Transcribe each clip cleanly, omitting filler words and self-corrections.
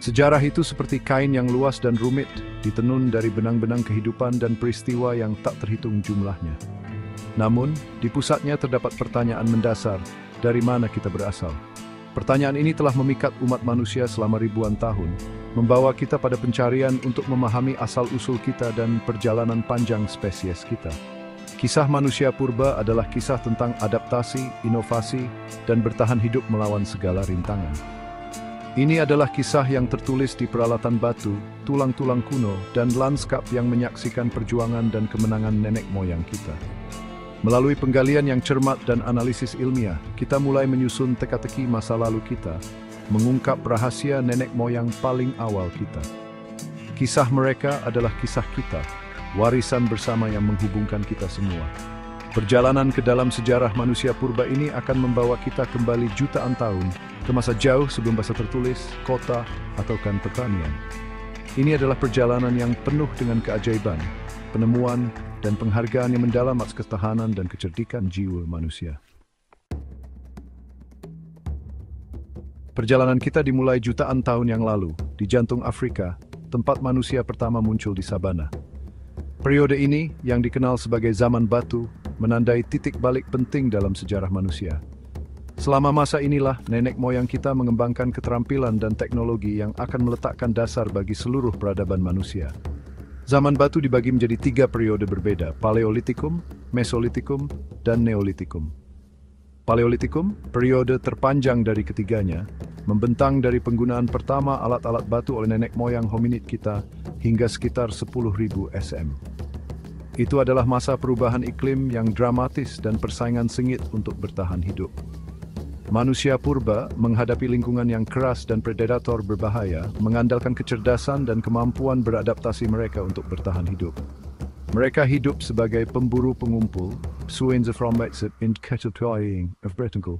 Sejarah itu seperti kain yang luas dan rumit, ditenun dari benang-benang kehidupan dan peristiwa yang tak terhitung jumlahnya. Namun, di pusatnya terdapat pertanyaan mendasar, dari mana kita berasal? Pertanyaan ini telah memikat umat manusia selama ribuan tahun, membawa kita pada pencarian untuk memahami asal-usul kita dan perjalanan panjang spesies kita. Kisah manusia purba adalah kisah tentang adaptasi, inovasi, dan bertahan hidup melawan segala rintangan. Ini adalah kisah yang tertulis di peralatan batu, tulang-tulang kuno, dan lanskap yang menyaksikan perjuangan dan kemenangan nenek moyang kita. Melalui penggalian yang cermat dan analisis ilmiah, kita mulai menyusun teka-teki masa lalu kita, mengungkap rahasia nenek moyang paling awal kita. Kisah mereka adalah kisah kita, warisan bersama yang menghubungkan kita semua. Perjalanan ke dalam sejarah manusia purba ini akan membawa kita kembali jutaan tahun ke masa jauh sebelum bahasa tertulis, kota, atau pertanian. Ini adalah perjalanan yang penuh dengan keajaiban, penemuan, dan penghargaan yang mendalam atas ketahanan dan kecerdikan jiwa manusia. Perjalanan kita dimulai jutaan tahun yang lalu, di jantung Afrika, tempat manusia pertama muncul di sabana. Periode ini, yang dikenal sebagai zaman batu, menandai titik balik penting dalam sejarah manusia. Selama masa inilah, nenek moyang kita mengembangkan keterampilan dan teknologi yang akan meletakkan dasar bagi seluruh peradaban manusia. Zaman batu dibagi menjadi 3 periode berbeda, Paleolitikum, Mesolitikum, dan Neolitikum. Paleolitikum, periode terpanjang dari ketiganya, membentang dari penggunaan pertama alat-alat batu oleh nenek moyang hominid kita hingga sekitar 10.000 SM. Itu adalah masa perubahan iklim yang dramatis dan persaingan sengit untuk bertahan hidup. Manusia purba menghadapi lingkungan yang keras dan predator berbahaya, mengandalkan kecerdasan dan kemampuan beradaptasi mereka untuk bertahan hidup. Mereka hidup sebagai pemburu pengumpul, suins of rombetset in ketetoying of Bretongle.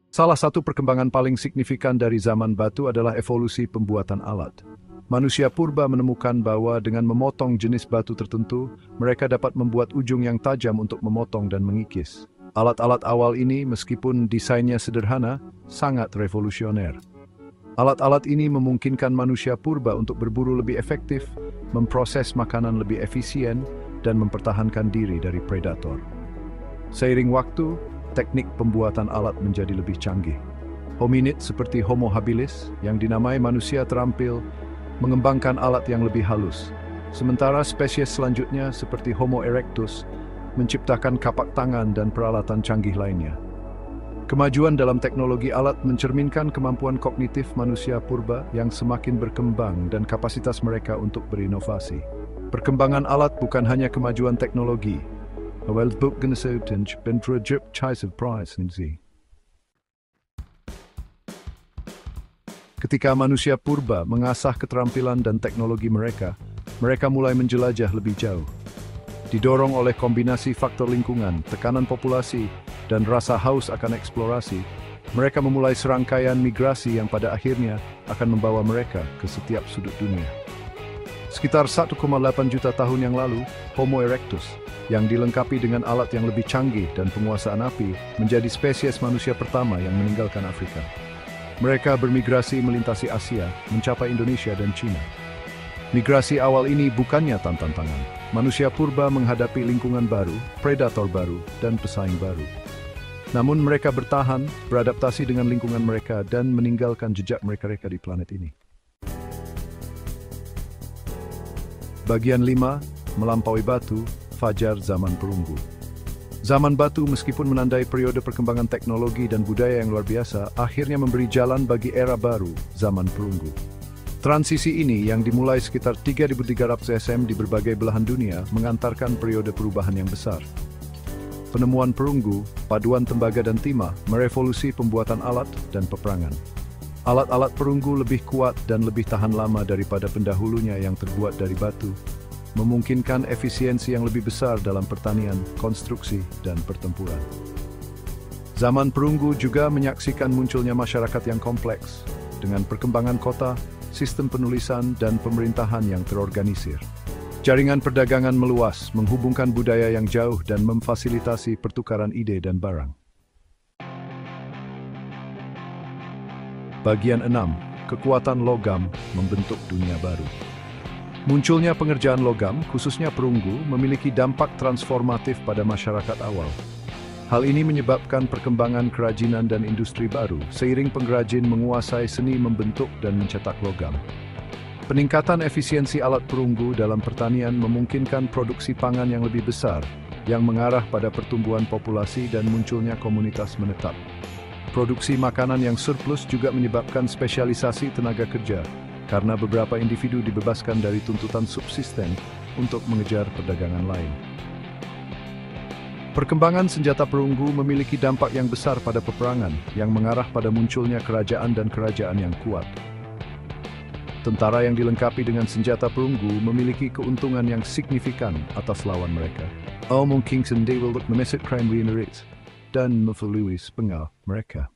Salah satu perkembangan paling signifikan dari zaman batu adalah evolusi pembuatan alat. Manusia purba menemukan bahwa dengan memotong jenis batu tertentu, mereka dapat membuat ujung yang tajam untuk memotong dan mengikis. Alat-alat awal ini, meskipun desainnya sederhana, sangat revolusioner. Alat-alat ini memungkinkan manusia purba untuk berburu lebih efektif, memproses makanan lebih efisien, dan mempertahankan diri dari predator. Seiring waktu, teknik pembuatan alat menjadi lebih canggih. Hominid seperti Homo habilis, yang dinamai manusia terampil, mengembangkan alat yang lebih halus. Sementara spesies selanjutnya seperti Homo erectus menciptakan kapak tangan dan peralatan canggih lainnya. Kemajuan dalam teknologi alat mencerminkan kemampuan kognitif manusia purba yang semakin berkembang dan kapasitas mereka untuk berinovasi. Perkembangan alat bukan hanya kemajuan teknologi. Ketika manusia purba mengasah keterampilan dan teknologi mereka, mereka mulai menjelajah lebih jauh. Didorong oleh kombinasi faktor lingkungan, tekanan populasi, dan rasa haus akan eksplorasi, mereka memulai serangkaian migrasi yang pada akhirnya akan membawa mereka ke setiap sudut dunia. Sekitar 1,8 juta tahun yang lalu, Homo erectus, yang dilengkapi dengan alat yang lebih canggih dan penguasaan api, menjadi spesies manusia pertama yang meninggalkan Afrika. Mereka bermigrasi melintasi Asia, mencapai Indonesia dan Cina. Migrasi awal ini bukannya tanpa tantangan. Manusia purba menghadapi lingkungan baru, predator baru, dan pesaing baru. Namun mereka bertahan, beradaptasi dengan lingkungan mereka, dan meninggalkan jejak mereka di planet ini. Bagian 5, melampaui batu, fajar zaman perunggu. Zaman batu meskipun menandai periode perkembangan teknologi dan budaya yang luar biasa, akhirnya memberi jalan bagi era baru, zaman perunggu. Transisi ini yang dimulai sekitar 3.300 SM di berbagai belahan dunia mengantarkan periode perubahan yang besar. Penemuan perunggu, paduan tembaga dan timah, merevolusi pembuatan alat dan peperangan. Alat-alat perunggu lebih kuat dan lebih tahan lama daripada pendahulunya yang terbuat dari batu, memungkinkan efisiensi yang lebih besar dalam pertanian, konstruksi, dan pertempuran. Zaman perunggu juga menyaksikan munculnya masyarakat yang kompleks, dengan perkembangan kota, sistem penulisan, dan pemerintahan yang terorganisir. Jaringan perdagangan meluas, menghubungkan budaya yang jauh dan memfasilitasi pertukaran ide dan barang. Bagian 6. Kekuatan logam membentuk dunia baru. Munculnya pengerjaan logam, khususnya perunggu, memiliki dampak transformatif pada masyarakat awal. Hal ini menyebabkan perkembangan kerajinan dan industri baru, seiring pengrajin menguasai seni membentuk dan mencetak logam. Peningkatan efisiensi alat perunggu dalam pertanian memungkinkan produksi pangan yang lebih besar, yang mengarah pada pertumbuhan populasi dan munculnya komunitas menetap. Produksi makanan yang surplus juga menyebabkan spesialisasi tenaga kerja, karena beberapa individu dibebaskan dari tuntutan subsisten untuk mengejar perdagangan lain. Perkembangan senjata perunggu memiliki dampak yang besar pada peperangan, yang mengarah pada munculnya kerajaan dan kerajaan yang kuat. Tentara yang dilengkapi dengan senjata perunggu memiliki keuntungan yang signifikan atas lawan mereka. Mungkin they will look memeset crime generate dan melalui sepenggal mereka.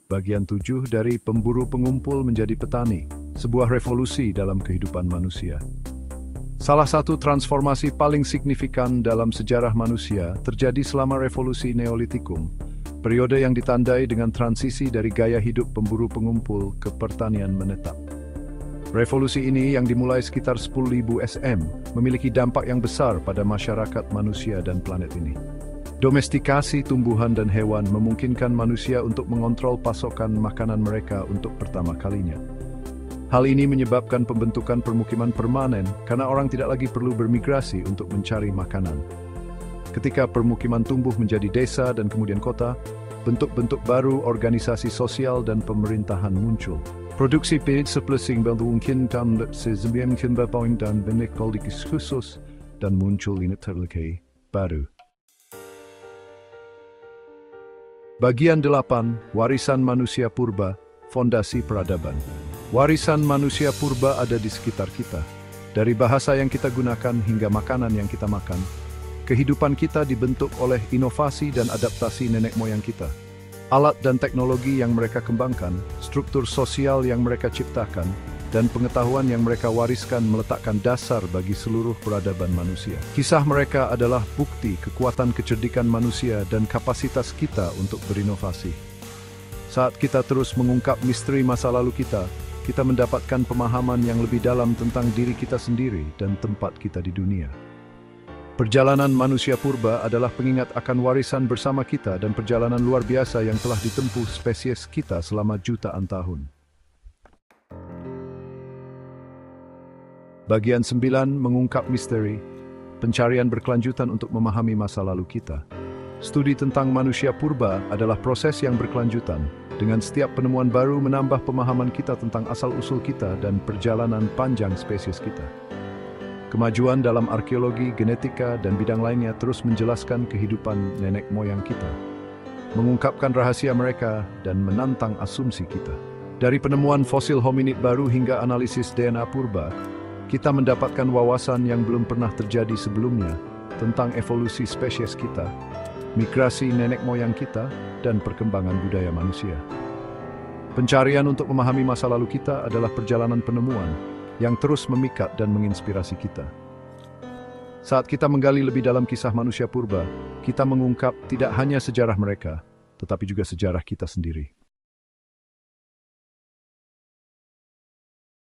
Bagian 7 dari pemburu pengumpul menjadi petani, sebuah revolusi dalam kehidupan manusia. Salah satu transformasi paling signifikan dalam sejarah manusia terjadi selama revolusi Neolitikum, periode yang ditandai dengan transisi dari gaya hidup pemburu pengumpul ke pertanian menetap. Revolusi ini yang dimulai sekitar 10.000 SM memiliki dampak yang besar pada masyarakat manusia dan planet ini. Domestikasi tumbuhan dan hewan memungkinkan manusia untuk mengontrol pasokan makanan mereka untuk pertama kalinya. Hal ini menyebabkan pembentukan permukiman permanen karena orang tidak lagi perlu bermigrasi untuk mencari makanan. Ketika permukiman tumbuh menjadi desa dan kemudian kota, bentuk-bentuk baru organisasi sosial dan pemerintahan muncul. Produksi PID seplesing mungkin dan benek politik khusus dan muncul unit terlekay baru. Bagian 8. Warisan manusia purba, fondasi peradaban. Warisan manusia purba ada di sekitar kita. Dari bahasa yang kita gunakan hingga makanan yang kita makan, kehidupan kita dibentuk oleh inovasi dan adaptasi nenek moyang kita. Alat dan teknologi yang mereka kembangkan, struktur sosial yang mereka ciptakan, dan pengetahuan yang mereka wariskan meletakkan dasar bagi seluruh peradaban manusia. Kisah mereka adalah bukti kekuatan kecerdikan manusia dan kapasitas kita untuk berinovasi. Saat kita terus mengungkap misteri masa lalu kita mendapatkan pemahaman yang lebih dalam tentang diri kita sendiri dan tempat kita di dunia. Perjalanan manusia purba adalah pengingat akan warisan bersama kita dan perjalanan luar biasa yang telah ditempuh spesies kita selama jutaan tahun. Bagian 9. Mengungkap misteri, pencarian berkelanjutan untuk memahami masa lalu kita. Studi tentang manusia purba adalah proses yang berkelanjutan, dengan setiap penemuan baru menambah pemahaman kita tentang asal-usul kita dan perjalanan panjang spesies kita. Kemajuan dalam arkeologi, genetika, dan bidang lainnya terus menjelaskan kehidupan nenek moyang kita, mengungkapkan rahasia mereka, dan menantang asumsi kita. Dari penemuan fosil hominid baru hingga analisis DNA purba, kita mendapatkan wawasan yang belum pernah terjadi sebelumnya tentang evolusi spesies kita, migrasi nenek moyang kita, dan perkembangan budaya manusia. Pencarian untuk memahami masa lalu kita adalah perjalanan penemuan yang terus memikat dan menginspirasi kita. Saat kita menggali lebih dalam kisah manusia purba, kita mengungkap tidak hanya sejarah mereka, tetapi juga sejarah kita sendiri.